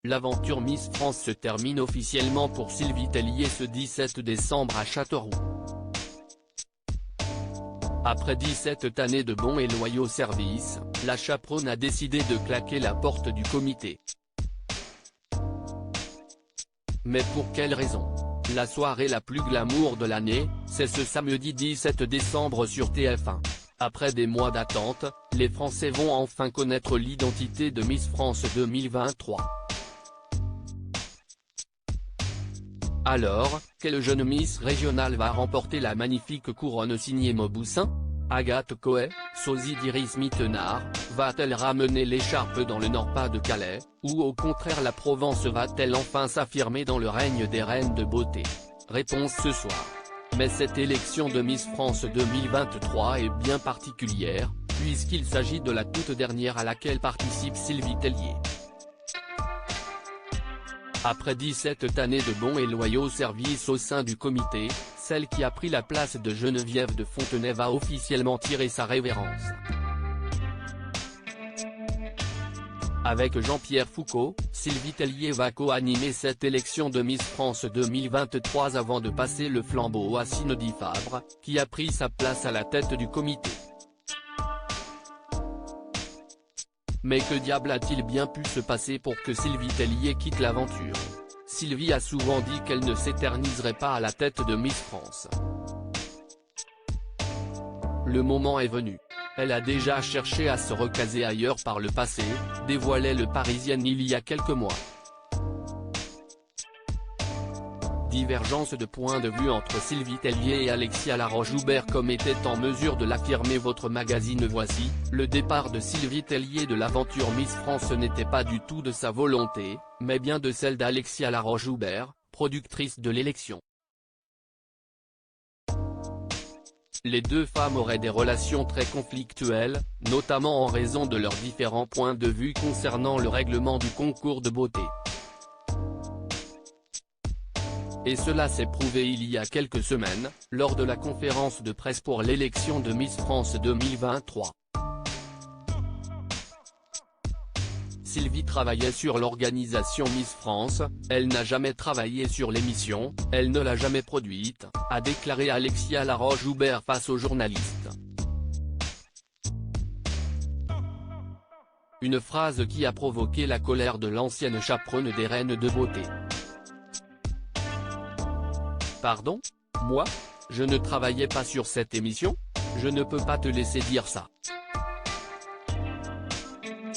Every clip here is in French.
L'aventure Miss France se termine officiellement pour Sylvie Tellier ce 17 décembre à Châteauroux. Après 17 années de bons et loyaux services, la chaperonne a décidé de claquer la porte du comité. Mais pour quelle raison? La soirée la plus glamour de l'année, c'est ce samedi 17 décembre sur TF1. Après des mois d'attente, les Français vont enfin connaître l'identité de Miss France 2023. Alors, quelle jeune Miss régionale va remporter la magnifique couronne signée Mauboussin? Agathe Coët, sosie d'Iris Mittenard, va-t-elle ramener l'écharpe dans le Nord-Pas-de-Calais, ou au contraire la Provence va-t-elle enfin s'affirmer dans le règne des reines de beauté? Réponse ce soir. Mais cette élection de Miss France 2023 est bien particulière, puisqu'il s'agit de la toute dernière à laquelle participe Sylvie Tellier. Après 17 années de bons et loyaux services au sein du comité, celle qui a pris la place de Geneviève de Fontenay va officiellement tirer sa révérence. Avec Jean-Pierre Foucault, Sylvie Tellier va co-animer cette élection de Miss France 2023 avant de passer le flambeau à Cindy Fabre, qui a pris sa place à la tête du comité. Mais que diable a-t-il bien pu se passer pour que Sylvie Tellier quitte l'aventure? Sylvie a souvent dit qu'elle ne s'éterniserait pas à la tête de Miss France. Le moment est venu. Elle a déjà cherché à se recaser ailleurs par le passé, dévoilait Le Parisien il y a quelques mois. Divergence de point de vue entre Sylvie Tellier et Alexia Laroche-Joubert comme était en mesure de l'affirmer votre magazine Voici, le départ de Sylvie Tellier de l'aventure Miss France n'était pas du tout de sa volonté, mais bien de celle d'Alexia Laroche-Joubert, productrice de l'élection. Les deux femmes auraient des relations très conflictuelles, notamment en raison de leurs différents points de vue concernant le règlement du concours de beauté. Et cela s'est prouvé il y a quelques semaines, lors de la conférence de presse pour l'élection de Miss France 2023. Sylvie travaillait sur l'organisation Miss France, elle n'a jamais travaillé sur l'émission, elle ne l'a jamais produite, a déclaré Alexia Laroche-Joubert face aux journalistes. Une phrase qui a provoqué la colère de l'ancienne chaperonne des reines de beauté. Pardon? Moi? Je ne travaillais pas sur cette émission? Je ne peux pas te laisser dire ça.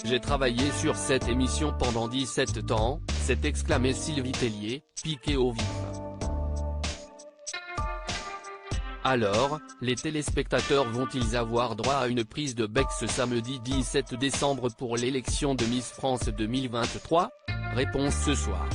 J'ai travaillé sur cette émission pendant 17 ans, s'est exclamé Sylvie Tellier, piquée au vif. Alors, les téléspectateurs vont-ils avoir droit à une prise de bec ce samedi 17 décembre pour l'élection de Miss France 2023? Réponse ce soir.